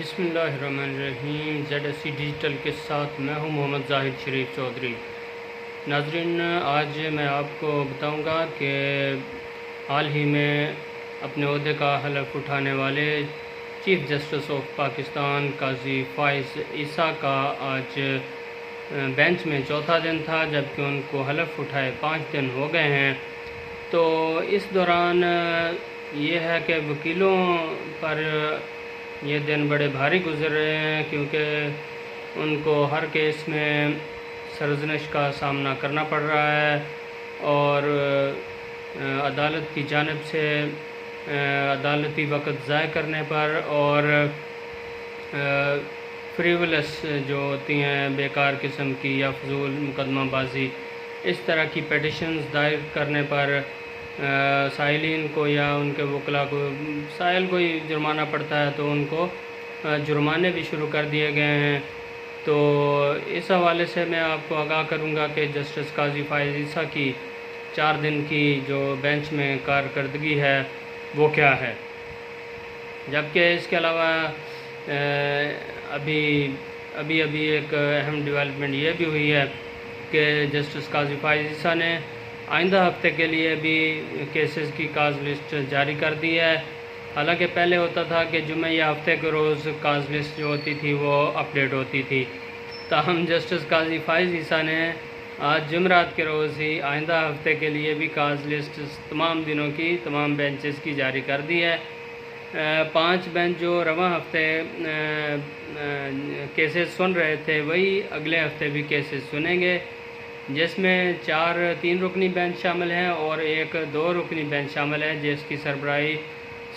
بسم اللہ الرحمن الرحیم۔ ZSC ڈیجیٹل کے ساتھ میں ہوں محمد ظاہر شریف چودھری۔ ناظرین، آج میں آپ کو بتاؤں گا کہ حال ہی میں اپنے عہدے کا حلف اٹھانے والے چیف جسٹس آف پاکستان قاضی فائز عیسیٰ کا آج بینچ میں چوتھا دن تھا، جبکہ ان کو حلف اٹھائے 5 دن ہو گئے ہیں۔ تو اس دوران یہ ہے کہ وکیلوں پر یہ دن بڑے بھاری گزر رہے ہیں، کیونکہ ان کو ہر کیس میں سرزنش کا سامنا کرنا پڑ رہا ہے اور عدالت کی جانب سے عدالتی وقت ضائع کرنے پر اور فریولس جو ہوتی ہیں بیکار قسم کی یا فضول مقدمہ بازی، اس طرح کی پیٹیشنز دائر کرنے پر سائلین کو یا ان کے وکلاء کو سائل کو ہی جرمانہ پڑتا ہے، تو ان کو جرمانے بھی شروع کر دیے گئے ہیں۔ تو اس حوالے سے میں آپ کو آگاہ کروں گا کہ جسٹس قاضی فائز عیسیٰ کی 4 دن کی جو بینچ میں کارکردگی ہے وہ کیا ہے، جبکہ اس کے علاوہ ابھی ایک اہم ڈیولپمنٹ یہ بھی ہوئی ہے کہ جسٹس قاضی فائز عیسیٰ نے آئندہ ہفتے کے لیے بھی کیسز کی کاز لسٹ جاری کر دی ہے۔ حالانکہ پہلے ہوتا تھا کہ جمعہ یا ہفتے کے روز کاز لسٹ جو ہوتی تھی وہ اپڈیٹ ہوتی تھی، تاہم جسٹس قاضی فائز عیسیٰ نے آج جمعرات کے روز ہی آئندہ ہفتے کے لیے بھی کاز لسٹ تمام دنوں کی تمام بینچز کی جاری کر دی ہے۔ 5 بینچ جو رواں ہفتے کیسز سن رہے تھے وہی اگلے ہفتے بھی کیسز سنیں گے، جس میں 4 3 رکنی بینچ شامل ہیں اور ایک 2 رکنی بینچ شامل ہے، جس کی سربراہی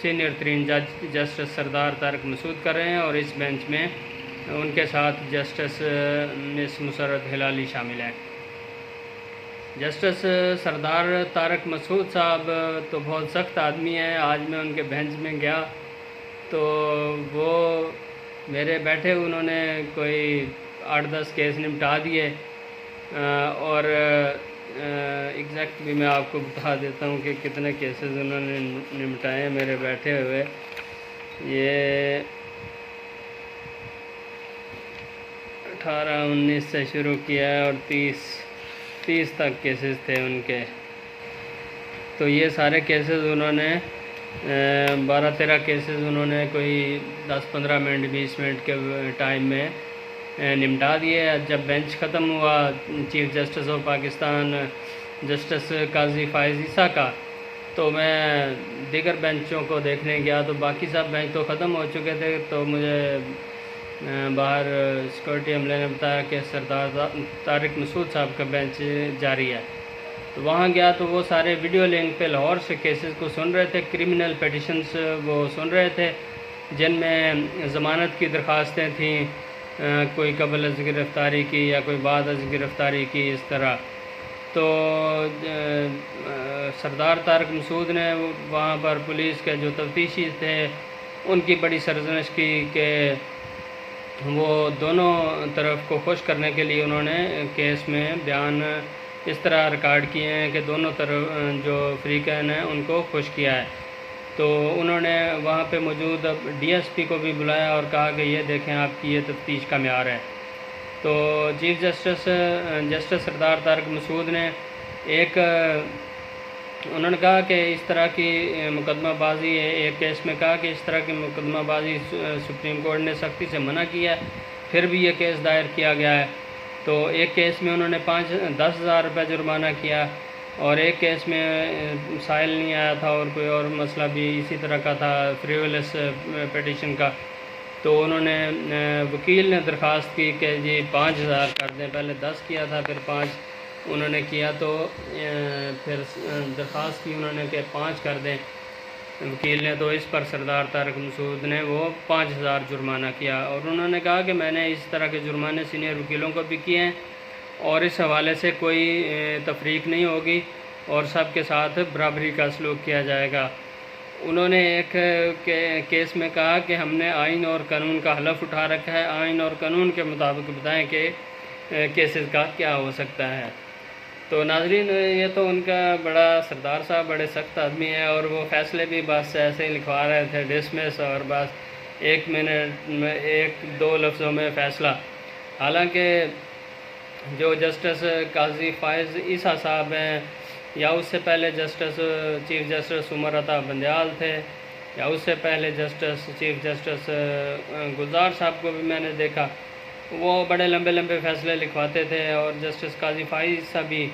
سینئر ترین جج جسٹس سردار طارق مسعود کر رہے ہیں، اور اس بینچ میں ان کے ساتھ جسٹس مس مسرت ہلالی شامل ہیں۔ جسٹس سردار طارق مسعود صاحب تو بہت سخت آدمی ہیں۔ آج میں ان کے بینچ میں گیا تو وہ میرے بیٹھے انہوں نے کوئی 8-10 کیس نمٹا دیے، اور ایگزیکٹلی میں آپ کو بتا دیتا ہوں کہ کتنے کیسز انہوں نے نمٹائے ہیں میرے بیٹھے ہوئے۔ یہ 18-19 سے شروع کیا ہے اور 30 تک کیسز تھے ان کے۔ تو یہ سارے کیسز انہوں نے 12-13 کیسز انہوں نے کوئی 10-15 منٹ 20 منٹ کے ٹائم میں نمٹا دیے۔ جب بینچ ختم ہوا chief justice of Pakistan justice قاضی فائز عیسیٰ کا، تو میں دیگر بینچوں کو دیکھنے گیا تو باقی سب بینچ تو ختم ہو چکے تھے، تو مجھے باہر سیکورٹی عملے نے بتایا کہ سردار طارق مسعود صاحب کا بینچ جاری ہے۔ تو وہاں گیا تو وہ سارے ویڈیو لنک پہ لاہور سے کیسز کو سن رہے تھے، کرمنل پیٹیشنز وہ سن رہے تھے جن میں ضمانت کی درخواستیں تھیں، کوئی قبل از گرفتاری کی یا کوئی بعد از گرفتاری کی، اس طرح۔ تو سردار طارق مسعود نے وہاں پر پولیس کے جو تفتیشی تھے ان کی بڑی سرزنش کی کہ وہ دونوں طرف کو خوش کرنے کے لیے انہوں نے کیس میں بیان اس طرح ریکارڈ کیے ہیں کہ دونوں طرف جو فریقین ہیں ان کو خوش کیا ہے۔ تو انہوں نے وہاں پہ موجود DSP کو بھی بلایا اور کہا کہ یہ دیکھیں آپ کی یہ تفتیش کا معیار ہے۔ تو چیف جسٹس سردار طارق مسعود نے انہوں نے کہا کہ اس طرح کی مقدمہ بازی ایک کیس میں کہا کہ اس طرح کی مقدمہ بازی سپریم کورٹ نے سختی سے منع کیا ہے، پھر بھی یہ کیس دائر کیا گیا ہے۔ تو ایک کیس میں انہوں نے 10,000 روپے جرمانہ کیا، اور ایک کیس میں سائل نہیں آیا تھا اور کوئی اور مسئلہ بھی اسی طرح کا تھا فریولس پیٹیشن کا۔ تو انہوں نے وکیل نے درخواست کی کہ جی 5,000 کر دیں، پہلے 10 کیا تھا پھر 5 انہوں نے کیا، تو پھر درخواست کی انہوں نے کہ 5 کر دیں وکیل نے، تو اس پر سردار طارق مسعود نے وہ 5,000 جرمانہ کیا، اور انہوں نے کہا کہ میں نے اس طرح کے جرمانے سینئر وکیلوں کو بھی کیے ہیں اور اس حوالے سے کوئی تفریق نہیں ہوگی اور سب کے ساتھ برابری کا سلوک کیا جائے گا۔ انہوں نے ایک کیس میں کہا کہ ہم نے آئین اور قانون کا حلف اٹھا رکھا ہے، آئین اور قانون کے مطابق بتائیں کہ کیسز کا کیا ہو سکتا ہے۔ تو ناظرین، یہ تو ان کا بڑا سردار صاحب بڑے سخت آدمی ہیں، اور وہ فیصلے بھی بس ایسے ہی لکھوا رہے تھے ڈسمس، اور بس 1 منٹ میں 1-2 لفظوں میں فیصلہ. حالانکہ جو جسٹس قاضی فائز عیسیٰ صاحب ہیں یا اس سے پہلے چیف جسٹس عمر عطا بندیال تھے یا اس سے پہلے چیف جسٹس گلزار صاحب کو بھی میں نے دیکھا، وہ بڑے لمبے لمبے فیصلے لکھواتے تھے. اور جسٹس قاضی فائز عیسیٰ بھی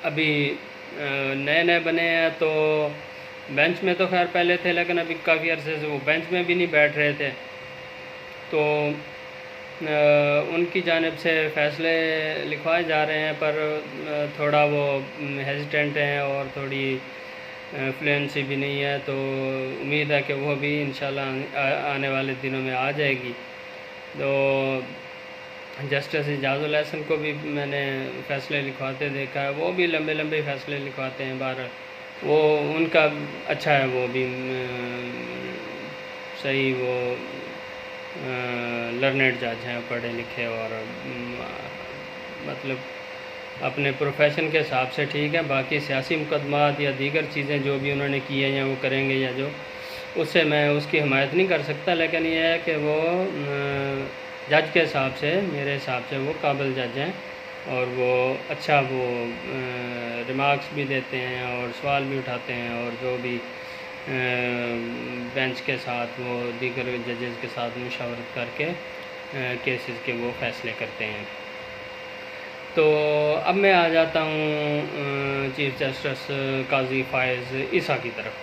ابھی نئے بنے ہیں، تو بینچ میں تو خیر پہلے تھے لیکن ابھی کافی عرصے سے وہ بینچ میں بھی نہیں بیٹھ رہے تھے. تو ان کی جانب سے فیصلے لکھوائے جا رہے ہیں، پر تھوڑا وہ ہیزیٹنٹ ہیں اور تھوڑی فلوئنسی بھی نہیں ہے. تو امید ہے کہ وہ بھی انشاءاللہ آنے والے دنوں میں آ جائے گی. تو جسٹس اعجاز الحسن کو بھی میں نے فیصلے لکھواتے دیکھا ہے، وہ بھی لمبے لمبے فیصلے لکھواتے ہیں. بہرحال وہ ان کا اچھا ہے، وہ بھی صحیح وہ لرنڈ جج ہیں، پڑھے لکھے اور مطلب اپنے پروفیشن کے حساب سے ٹھیک ہے. باقی سیاسی مقدمات یا دیگر چیزیں جو بھی انہوں نے کی ہیں یا وہ کریں گے یا جو اس سے میں اس کی حمایت نہیں کر سکتا، لیکن یہ ہے کہ وہ جج کے حساب سے میرے حساب سے وہ قابل جج ہیں اور وہ اچھا وہ ریمارکس بھی دیتے ہیں اور سوال بھی اٹھاتے ہیں، اور جو بھی بینچ کے ساتھ وہ دیگر ججز کے ساتھ مشاورت کر کے کیسز کے وہ فیصلے کرتے ہیں. تو اب میں آ جاتا ہوں چیف جسٹس قاضی فائز عیسیٰ کی طرف.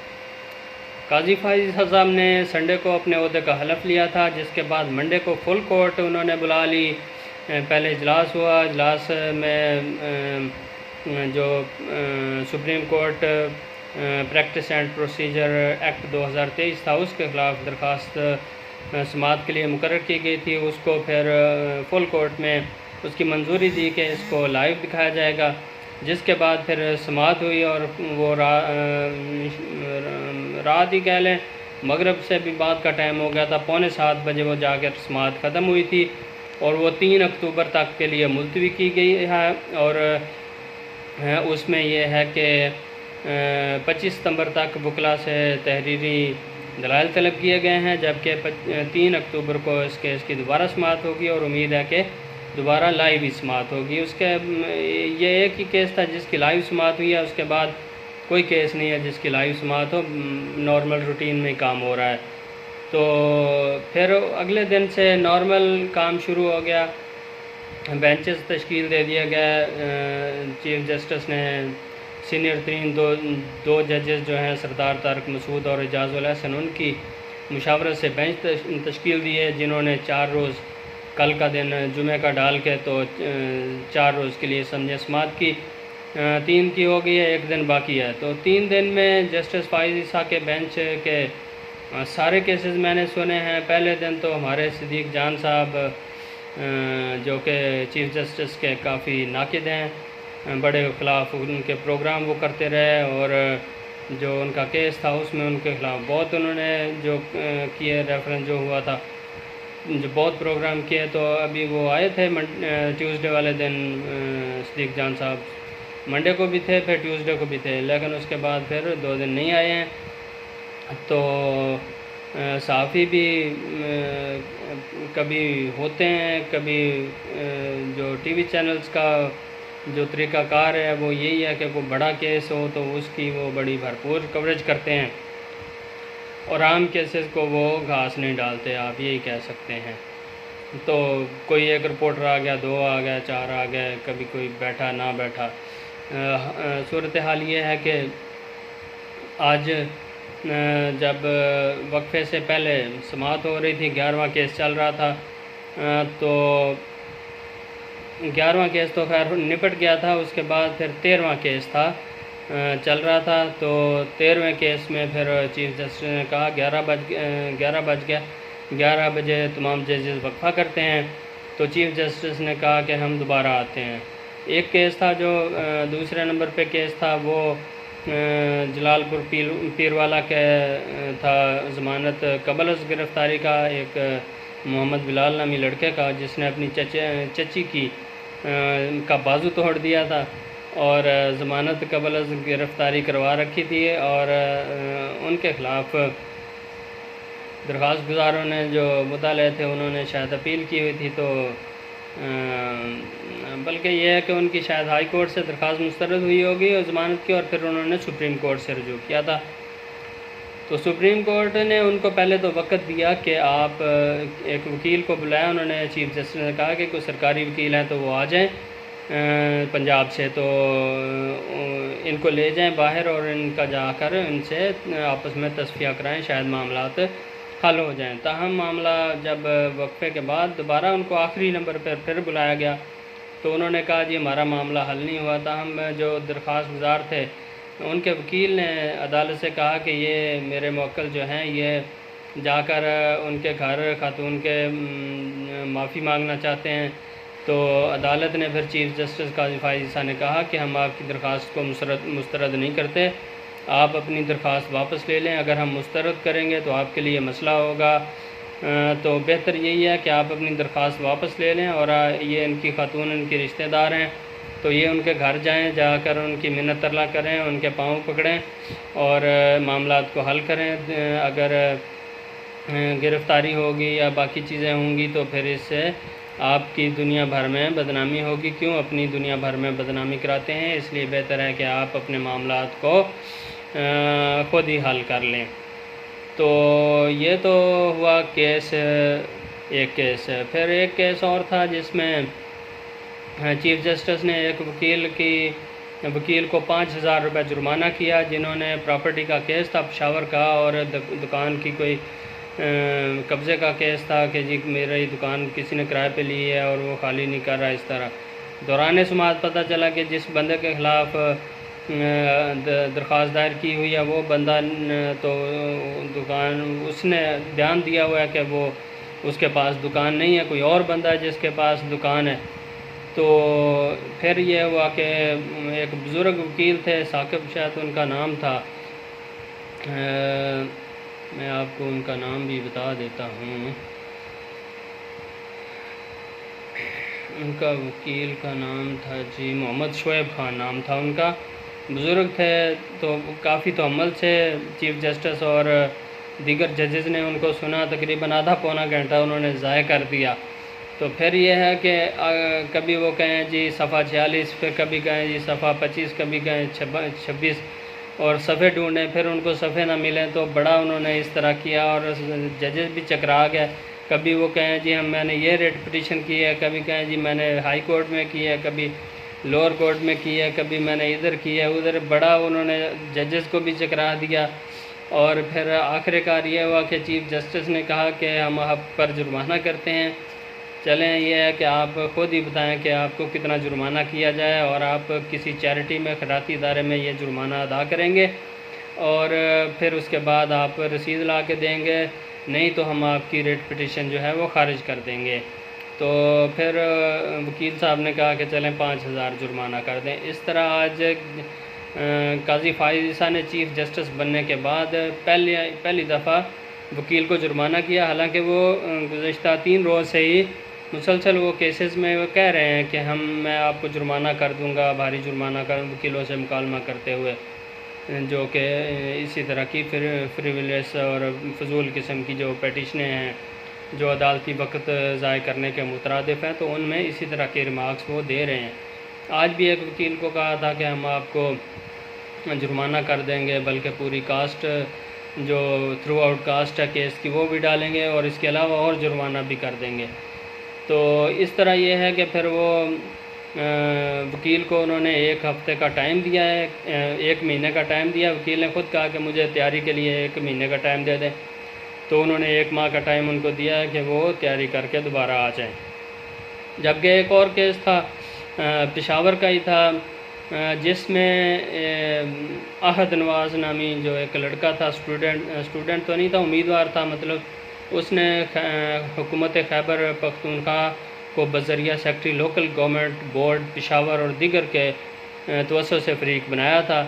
قاضی فائز عیسیٰ صاحب نے سنڈے کو اپنے عہدے کا حلف لیا تھا، جس کے بعد منڈے کو فل کورٹ انہوں نے بلا لی. پہلے اجلاس ہوا، اجلاس میں جو supreme court practice and procedure act 2023 تھا، اس کے خلاف درخواست سماعت کے لیے مقرر کی گئی تھی. اس کو پھر فل کورٹ میں اس کی منظوری دی کہ اس کو لائیو دکھایا جائے گا، جس کے بعد پھر سماعت ہوئی اور وہ رات ہی کہہ لیں مغرب سے بھی بعد کا ٹائم ہو گیا تھا، 6:45 بجے وہ جا کر سماعت ختم ہوئی تھی اور وہ 3 اکتوبر تک کے لیے ملتوی کی گئی ہے. اور اس میں یہ ہے کہ 25 ستمبر تک وکلاء سے تحریری دلائل طلب کیے گئے ہیں، جبکہ 3 اکتوبر کو اس کیس کی دوبارہ سماعت ہوگی اور امید ہے کہ دوبارہ لائیو ہی سماعت ہوگی. اس کے یہ ایک ہی کیس تھا جس کی لائیو سماعت ہوئی ہے، اس کے بعد کوئی کیس نہیں ہے جس کی لائیو سماعت ہو، نارمل روٹین میں کام ہو رہا ہے. تو پھر اگلے دن سے نارمل کام شروع ہو گیا، بینچز تشکیل دے دیا گیا. چیف جسٹس نے سینئر ترین دو ججز جو ہیں سردار طارق مسعود اور اعجاز الحسن، ان کی مشاورت سے بینچ تشکیل دی ہے، جنہوں نے 4 روز کل کا دن جمعہ کا ڈال کے تو 4 روز کے لیے سمجھے سماعت کی. 3 کی ہو گئی ہے، 1 دن باقی ہے. تو 3 دن میں جسٹس فائز عیسیٰ کے بینچ کے سارے کیسز میں نے سنے ہیں. پہلے دن تو ہمارے صدیق جان صاحب جو کہ چیف جسٹس کے کافی ناقد ہیں، بڑے خلاف ان کے پروگرام وہ کرتے رہے اور جو ان کا کیس تھا اس میں ان کے خلاف بہت انہوں نے جو کیے، ریفرنس جو ہوا تھا، جو بہت پروگرام کیے. تو ابھی وہ آئے تھے ٹیوزڈے والے دن، صدیق جان صاحب منڈے کو بھی تھے، پھر ٹیوزڈے کو بھی تھے، لیکن اس کے بعد پھر 2 دن نہیں آئے ہیں. تو صحافی بھی کبھی ہوتے ہیں، کبھی جو ٹی وی چینلز کا جو طریقہ کار ہے وہ یہی ہے کہ کوئی بڑا کیس ہو تو اس کی وہ بڑی بھرپور کوریج کرتے ہیں اور عام کیسز کو وہ گھاس نہیں ڈالتے، آپ یہی کہہ سکتے ہیں. تو کوئی ایک رپورٹر آ گیا، 2 آ گیا، 4 آ گئے، کبھی کوئی بیٹھا نہ بیٹھا. صورتحال یہ ہے کہ آج جب وقفے سے پہلے سماعت ہو رہی تھی، 11واں کیس چل رہا تھا، تو 11واں کیس تو خیر نپٹ گیا تھا. اس کے بعد پھر 13واں کیس تھا چل رہا تھا. تو 13ویں کیس میں پھر چیف جسٹس نے کہا 11 بج گیا، 11 بجے تمام ججز وقفہ کرتے ہیں. تو چیف جسٹس نے کہا کہ ہم دوبارہ آتے ہیں. ایک کیس تھا جو دوسرے نمبر پہ کیس تھا، وہ جلال پور پیروالا کے تھا، ضمانت قبل از گرفتاری کا، ایک محمد بلال نامی لڑکے کا، جس نے اپنی چچی کی کا بازو توڑ دیا تھا اور ضمانت قبل از گرفتاری کروا رکھی تھی، اور ان کے خلاف درخواست گزاروں نے جو مطالعے تھے انہوں نے شاید اپیل کی ہوئی تھی، تو بلکہ یہ ہے کہ ان کی شاید ہائی کورٹ سے درخواست مسترد ہوئی ہوگی اور ضمانت کی، اور پھر انہوں نے سپریم کورٹ سے رجوع کیا تھا۔ تو سپریم کورٹ نے ان کو پہلے تو وقت دیا کہ آپ ایک وکیل کو بلایا، انہوں نے چیف جسٹس نے کہا کہ کوئی سرکاری وکیل ہیں تو وہ آ جائیں پنجاب سے، تو ان کو لے جائیں باہر اور ان کا جا کر ان سے آپس میں تصفیہ کرائیں، شاید معاملات حل ہو جائیں۔ تاہم معاملہ جب وقفے کے بعد دوبارہ ان کو آخری نمبر پر پھر بلایا گیا تو انہوں نے کہا جی ہمارا معاملہ حل نہیں ہوا۔ تاہم جو درخواست گزار تھے ان کے وکیل نے عدالت سے کہا کہ یہ میرے موکل جو ہیں یہ جا کر ان کے گھر خاتون کے معافی مانگنا چاہتے ہیں، تو عدالت نے پھر چیف جسٹس قاضی فائز عیسیٰ نے کہا کہ ہم آپ کی درخواست کو مسترد نہیں کرتے، آپ اپنی درخواست واپس لے لیں، اگر ہم مسترد کریں گے تو آپ کے لیے مسئلہ ہوگا، تو بہتر یہی ہے کہ آپ اپنی درخواست واپس لے لیں، اور یہ ان کی خاتون ان کی رشتہ دار ہیں تو یہ ان کے گھر جائیں، جا کر ان کی منت ترلا کریں، ان کے پاؤں پکڑیں اور معاملات کو حل کریں۔ اگر گرفتاری ہوگی یا باقی چیزیں ہوں گی تو پھر اس سے آپ کی دنیا بھر میں بدنامی ہوگی، کیوں اپنی دنیا بھر میں بدنامی کراتے ہیں، اس لیے بہتر ہے کہ آپ اپنے معاملات کو خود ہی حل کر لیں۔ تو یہ تو ہوا کیس، ایک کیس۔ پھر ایک کیس اور تھا جس میں چیف جسٹس نے ایک وکیل کو 5,000 روپے جرمانہ کیا، جنہوں نے پراپرٹی کا کیس تھا پشاور کا، اور دکان کی کوئی قبضے کا کیس تھا کہ جی میری دکان کسی نے کرائے پہ لی ہے اور وہ خالی نہیں کر رہا۔ اس طرح دوران سماعت پتہ چلا کہ جس بندے کے خلاف درخواست دائر کی ہوئی ہے وہ بندہ تو اس نے بیان دیا ہوا ہے کہ وہ اس کے پاس دکان نہیں ہے، کوئی اور بندہ ہے جس کے پاس دکان ہے۔ تو پھر یہ ہوا کہ ایک بزرگ وکیل تھے، ثاقب شاید ان کا نام تھا، میں آپ کو ان کا نام بھی بتا دیتا ہوں، ان کا وکیل کا نام تھا جی محمد شعیب خان نام تھا ان کا، بزرگ تھے، تو کافی تحمل سے چیف جسٹس اور دیگر ججز نے ان کو سنا، تقریباً آدھا پونا گھنٹہ انہوں نے ضائع کر دیا۔ تو پھر یہ ہے کہ کبھی وہ کہیں جی صفحہ 46، پھر کبھی کہیں جی صفحہ 25، کبھی کہیں 26، اور صفحے ڈھونڈیں، پھر ان کو صفحے نہ ملیں، تو بڑا انہوں نے اس طرح کیا اور ججز بھی چکرا گئے۔ کبھی وہ کہیں جی میں نے یہ ریٹ پٹیشن کی ہے، کبھی کہیں جی میں نے ہائی کورٹ میں کی ہے، کبھی لوور کورٹ میں کی ہے، کبھی میں نے ادھر کی ہے ادھر، بڑا انہوں نے ججز کو بھی چکرا دیا۔ اور پھر آخر کار یہ ہوا کہ چیف جسٹس نے کہا کہ ہم آپ پر جرمانہ کرتے ہیں، چلیں یہ ہے کہ آپ خود ہی بتائیں کہ آپ کو کتنا جرمانہ کیا جائے، اور آپ کسی چیریٹی میں خیراتی ادارے میں یہ جرمانہ ادا کریں گے، اور پھر اس کے بعد آپ رسید لا کے دیں گے، نہیں تو ہم آپ کی ریٹ پٹیشن جو ہے وہ خارج کر دیں گے۔ تو پھر وکیل صاحب نے کہا کہ چلیں 5,000 جرمانہ کر دیں۔ اس طرح آج قاضی فائز عیسیٰ نے چیف جسٹس بننے کے بعد پہلی دفعہ وکیل کو جرمانہ کیا، حالانکہ وہ گزشتہ 3 روز سے ہی مسلسل وہ کیسز میں وہ کہہ رہے ہیں کہ میں آپ کو جرمانہ کر دوں گا، بھاری جرمانہ وکیلوں سے مکالمہ کرتے ہوئے، جو کہ اسی طرح کی فریولیس اور فضول قسم کی جو پیٹیشنیں ہیں جو عدالتی وقت ضائع کرنے کے مترادف ہیں، تو ان میں اسی طرح کے ریمارکس وہ دے رہے ہیں۔ آج بھی ایک وکیل کو کہا تھا کہ ہم آپ کو جرمانہ کر دیں گے، بلکہ پوری کاسٹ جو تھرو آؤٹ کاسٹ ہے کیس کی وہ بھی ڈالیں گے، اور اس کے علاوہ اور جرمانہ بھی کر دیں گے۔ تو اس طرح یہ ہے کہ پھر وہ وکیل کو انہوں نے 1 ہفتے کا ٹائم دیا ہے، 1 مہینے کا ٹائم دیا۔ وکیل نے خود کہا کہ مجھے تیاری کے لیے 1 مہینے کا ٹائم دے دیں، تو انہوں نے 1 ماہ کا ٹائم ان کو دیا ہے کہ وہ تیاری کر کے دوبارہ آ جائیں۔ جبکہ ایک اور کیس تھا پشاور کا ہی تھا، جس میں احد نواز نامی جو ایک لڑکا تھا، اسٹوڈنٹ تو نہیں تھا، امیدوار تھا، مطلب اس نے حکومت خیبر پختونخوا کو بذریعہ secretary local government board Peshawar اور دیگر کے توسط سے فریق بنایا تھا۔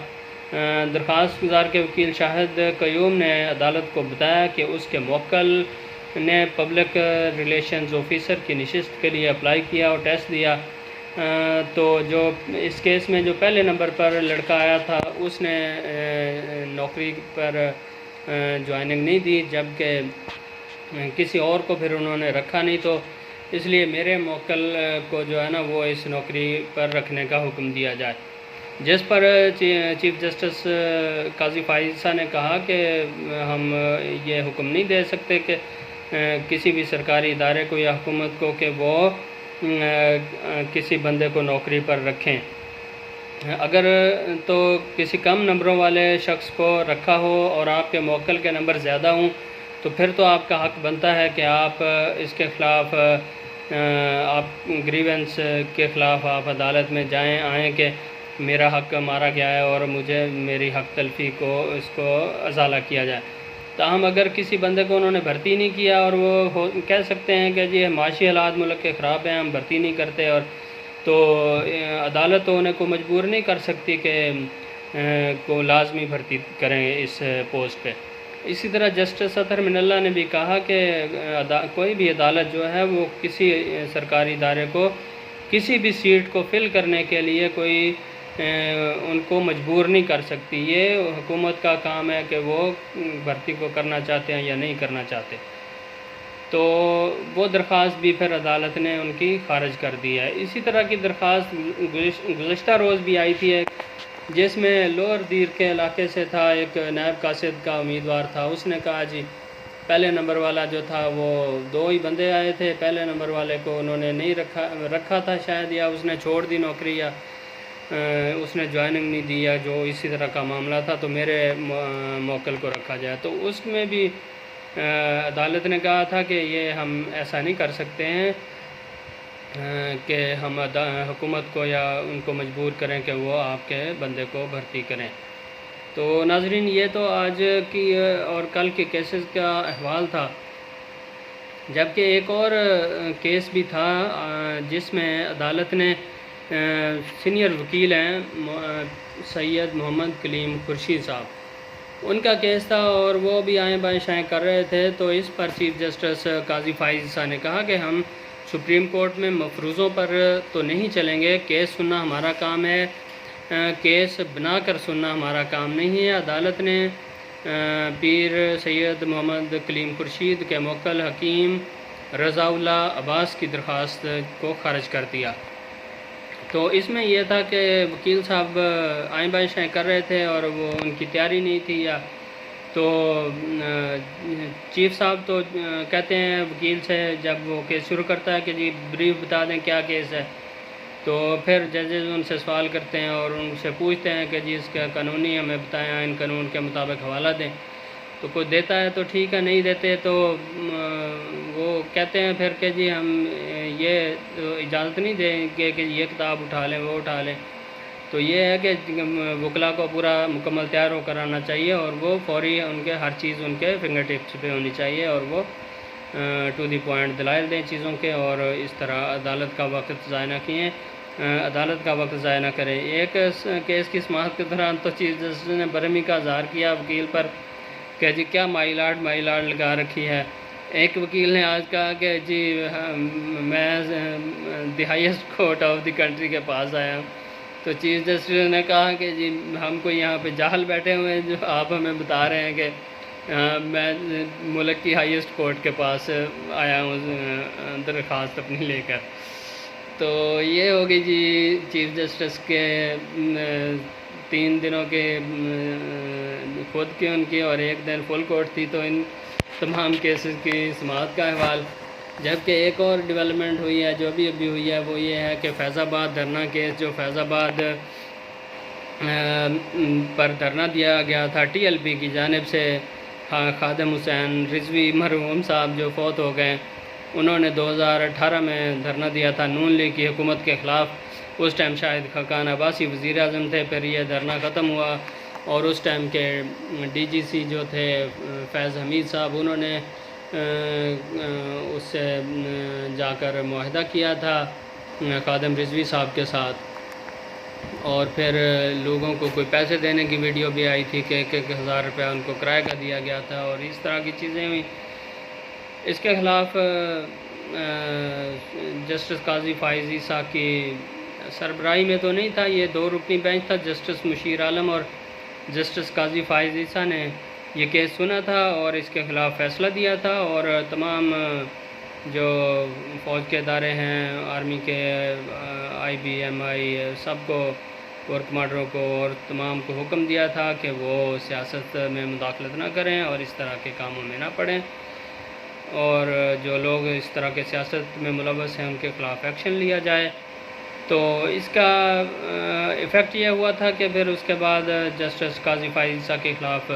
درخواست گزار کے وکیل شاہد قیوم نے عدالت کو بتایا کہ اس کے موکل نے پبلک ریلیشنز آفیسر کی نشست کے لیے اپلائی کیا اور ٹیسٹ دیا، تو جو اس کیس میں جو پہلے نمبر پر لڑکا آیا تھا اس نے نوکری پر جوائننگ نہیں دی، جبکہ کسی اور کو پھر انہوں نے رکھا نہیں، تو اس لیے میرے موکل کو جو ہے نا وہ اس نوکری پر رکھنے کا حکم دیا جائے، جس پر چیف جسٹس قاضی فائز عیسیٰ نے کہا کہ ہم یہ حکم نہیں دے سکتے کہ کسی بھی سرکاری ادارے کو یا حکومت کو کہ وہ کسی بندے کو نوکری پر رکھیں۔ اگر تو کسی کم نمبروں والے شخص کو رکھا ہو اور آپ کے موکل کے نمبر زیادہ ہوں تو پھر تو آپ کا حق بنتا ہے کہ آپ اس کے خلاف آپ گریونس کے خلاف آپ عدالت میں آئیں کہ میرا حق مارا گیا ہے اور مجھے میری حق تلفی کو اس کو ازالہ کیا جائے۔ تاہم اگر کسی بندے کو انہوں نے بھرتی نہیں کیا اور وہ کہہ سکتے ہیں کہ جی معاشی حالات ملک کے خراب ہیں، ہم بھرتی نہیں کرتے، اور تو عدالت تو انہیں کو مجبور نہیں کر سکتی کہ کو لازمی بھرتی کریں اس پوسٹ پہ۔ اسی طرح جسٹس اطہر من اللہ نے بھی کہا کہ کوئی بھی عدالت جو ہے وہ کسی سرکاری ادارے کو کسی بھی سیٹ کو فل کرنے کے لیے کوئی ان کو مجبور نہیں کر سکتی، یہ حکومت کا کام ہے کہ وہ بھرتی کو کرنا چاہتے ہیں یا نہیں کرنا چاہتے۔ تو وہ درخواست بھی پھر عدالت نے ان کی خارج کر دی ہے۔ اسی طرح کی درخواست گزشتہ روز بھی آئی تھی جس میں لوور دیر کے علاقے سے تھا، ایک نائب قاصد کا امیدوار تھا، اس نے کہا جی پہلے نمبر والا جو تھا وہ 2 ہی بندے آئے تھے، پہلے نمبر والے کو انہوں نے نہیں رکھا تھا شاید، یا اس نے چھوڑ دی نوکری، یا اس نے جوائننگ نہیں دی، یا جو اسی طرح کا معاملہ تھا، تو میرے موکل کو رکھا جائے۔ تو اس میں بھی عدالت نے کہا تھا کہ یہ ہم ایسا نہیں کر سکتے ہیں کہ ہم حکومت کو یا ان کو مجبور کریں کہ وہ آپ کے بندے کو بھرتی کریں۔ تو ناظرین، یہ تو آج کی اور کل کے کیسز کا احوال تھا، جبکہ ایک اور کیس بھی تھا جس میں عدالت نے سینئر وکیل ہیں سید محمد کلیم خورشید صاحب، ان کا کیس تھا اور وہ بھی آئیں بائیں شائیں کر رہے تھے، تو اس پر چیف جسٹس قاضی فائز عیسیٰ نے کہا کہ ہم سپریم کورٹ میں مفروضوں پر تو نہیں چلیں گے، کیس سننا ہمارا کام ہے، کیس بنا کر سننا ہمارا کام نہیں ہے۔ عدالت نے پیر سید محمد کلیم خورشید کے موکل حکیم رضا اللہ عباس کی درخواست کو خارج کر دیا۔ تو اس میں یہ تھا کہ وکیل صاحب آئیں بائیں شائیں کر رہے تھے اور وہ ان کی تیاری نہیں تھی، یا تو چیف صاحب تو کہتے ہیں وکیل سے جب وہ کیس شروع کرتا ہے کہ جی بریف بتا دیں کیا کیس ہے، تو پھر ججز ان سے سوال کرتے ہیں اور ان سے پوچھتے ہیں کہ جی اس کا قانونی ہمیں بتائیں، ان قانون کے مطابق حوالہ دیں، تو کوئی دیتا ہے تو ٹھیک ہے، نہیں دیتے تو وہ کہتے ہیں پھر کہ جی ہم یہ اجازت نہیں دیں گے کہ یہ کتاب اٹھا لیں وہ اٹھا لیں۔ تو یہ ہے کہ وکلا کو پورا مکمل تیار ہو کر آنا چاہیے اور وہ فوری ان کے ہر چیز ان کے فنگر ٹپس پہ ہونی چاہیے اور وہ ٹو دی پوائنٹ دلائل دیں چیزوں کے، اور اس طرح عدالت کا وقت ضائع نہ کیے، عدالت کا وقت ضائع نہ کریں۔ ایک کیس کی سماعت کے دوران تو چیف جسٹس نے برہمی کا اظہار کیا وکیل پر کہ جی کیا مائی لاڈ لگا رکھی ہے۔ ایک وکیل نے آج کہا کہ جی میں the highest court of the country کے پاس آیا ہوں، تو چیف جسٹس نے کہا کہ جی ہم کو یہاں پہ جاہل بیٹھے ہوئے ہیں جو آپ ہمیں بتا رہے ہیں کہ میں ملک کی ہائیسٹ کورٹ کے پاس آیا ہوں درخواست اپنی لے کر۔ تو یہ ہوگی جی چیف جسٹس کے 3 دنوں کے خود کی ان کی اور 1 دن فل کورٹ تھی، تو ان تمام کیسز کی سماعت کا احوال۔ جبکہ ایک اور ڈیولپمنٹ ہوئی ہے جو ابھی ہوئی ہے وہ یہ ہے کہ فیض آباد دھرنا کیس، جو فیض آباد پر دھرنا دیا گیا تھا ٹی ایل پی کی جانب سے، خادم حسین رضوی مرحوم صاحب جو فوت ہو گئے، انہوں نے 2018 میں دھرنا دیا تھا نون لیگ کی حکومت کے خلاف۔ اس ٹائم شاہد خاقان عباسی وزیر اعظم تھے، پھر یہ دھرنا ختم ہوا اور اس ٹائم کے ڈی جی سی جو تھے فیض حمید صاحب، انہوں نے اس سے جا کر معاہدہ کیا تھا خادم رضوی صاحب کے ساتھ، اور پھر لوگوں کو کوئی پیسے دینے کی ویڈیو بھی آئی تھی کہ 1,000 روپیہ ان کو کرایہ کا دیا گیا تھا، اور اس طرح کی چیزیں ہوئیں۔ اس کے خلاف جسٹس قاضی فائز عیسیٰ کی سربراہی میں تو نہیں تھا، یہ 2 رکنی بینچ تھا، جسٹس مشیر عالم اور جسٹس قاضی فائز عیسیٰ نے یہ کیس سنا تھا اور اس کے خلاف فیصلہ دیا تھا، اور تمام جو فوج کے ادارے ہیں، آرمی کے، IBMI، سب کو، کور کمانڈروں کو اور تمام کو حکم دیا تھا کہ وہ سیاست میں مداخلت نہ کریں اور اس طرح کے کاموں میں نہ پڑیں، اور جو لوگ اس طرح کے سیاست میں ملوث ہیں ان کے خلاف ایکشن لیا جائے۔ تو اس کا ایفیکٹ یہ ہوا تھا کہ پھر اس کے بعد جسٹس قاضی فائز عیسیٰ کے خلاف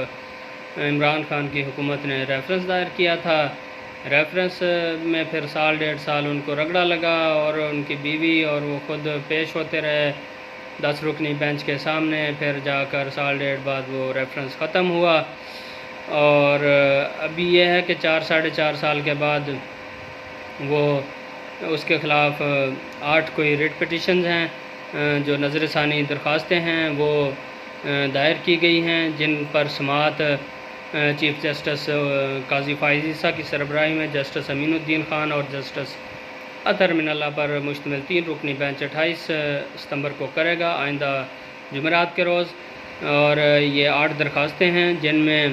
عمران خان کی حکومت نے ریفرنس دائر کیا تھا۔ ریفرنس میں پھر 1.5 سال ان کو رگڑا لگا، اور ان کی بیوی اور وہ خود پیش ہوتے رہے 10 رکنی بینچ کے سامنے، پھر جا کر 1.5 سال بعد وہ ریفرنس ختم ہوا، اور ابھی یہ ہے کہ 4-4.5 سال کے بعد وہ اس کے خلاف 8 کوئی ریٹ پٹیشنز ہیں، جو نظر ثانی درخواستیں ہیں وہ دائر کی گئی ہیں، جن پر سماعت چیف جسٹس قاضی فائز عیسیٰ کی سربراہی میں جسٹس امین الدین خان اور جسٹس اطہر من اللہ پر مشتمل 3 رکنی بینچ 28 ستمبر کو کرے گا، آئندہ جمعرات کے روز۔ اور یہ 8 درخواستیں ہیں، جن میں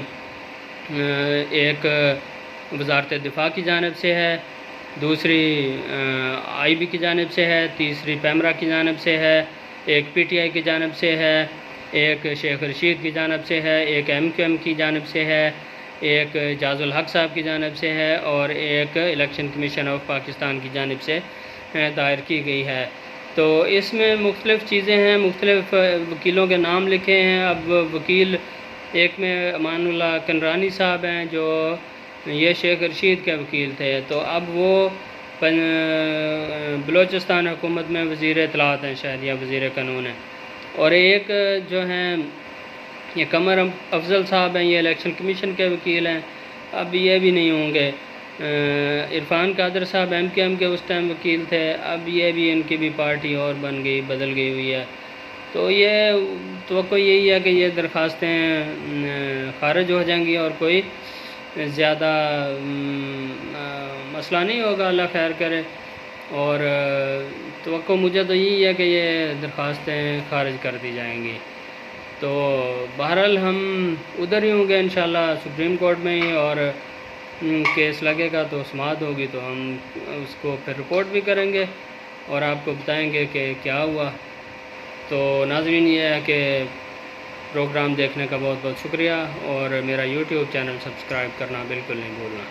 ایک وزارت دفاع کی جانب سے ہے، دوسری IB کی جانب سے ہے، تیسری پیمرا کی جانب سے ہے، ایک PTI کی جانب سے ہے، ایک شیخ رشید کی جانب سے ہے، ایک MQM کی جانب سے ہے، ایک اعجاز الحق صاحب کی جانب سے ہے، اور ایک الیکشن کمیشن آف پاکستان کی جانب سے دائر کی گئی ہے۔ تو اس میں مختلف چیزیں ہیں، مختلف وکیلوں کے نام لکھے ہیں۔ اب وکیل ایک میں امان اللہ کنرانی صاحب ہیں، جو یہ شیخ رشید کے وکیل تھے، تو اب وہ بلوچستان حکومت میں وزیر اطلاعات ہیں شاید، یا وزیر قانون ہیں۔ اور ایک جو ہیں یہ قمر افضل صاحب ہیں، یہ الیکشن کمیشن کے وکیل ہیں، اب یہ بھی نہیں ہوں گے۔ عرفان قادر صاحب MQM کے اس ٹائم وکیل تھے، اب یہ بھی ان کی بھی پارٹی اور بن گئی، بدل گئی ہوئی ہے۔ تو یہ توقع یہی ہے کہ یہ درخواستیں خارج ہو جائیں گی اور کوئی زیادہ مسئلہ نہیں ہوگا، اللہ خیر کرے۔ اور توقع مجھے تو یہی ہے کہ یہ درخواستیں خارج کر دی جائیں گی۔ تو بہرحال ہم ادھر ہی ہوں گے انشاءاللہ سپریم کورٹ میں ہی، اور کیس لگے گا تو سماعت ہوگی تو ہم اس کو پھر رپورٹ بھی کریں گے اور آپ کو بتائیں گے کہ کیا ہوا۔ تو ناظرین، یہ ہے کہ پروگرام دیکھنے کا بہت بہت شکریہ، اور میرا YouTube چینل سبسکرائب کرنا بالکل نہیں بھولنا۔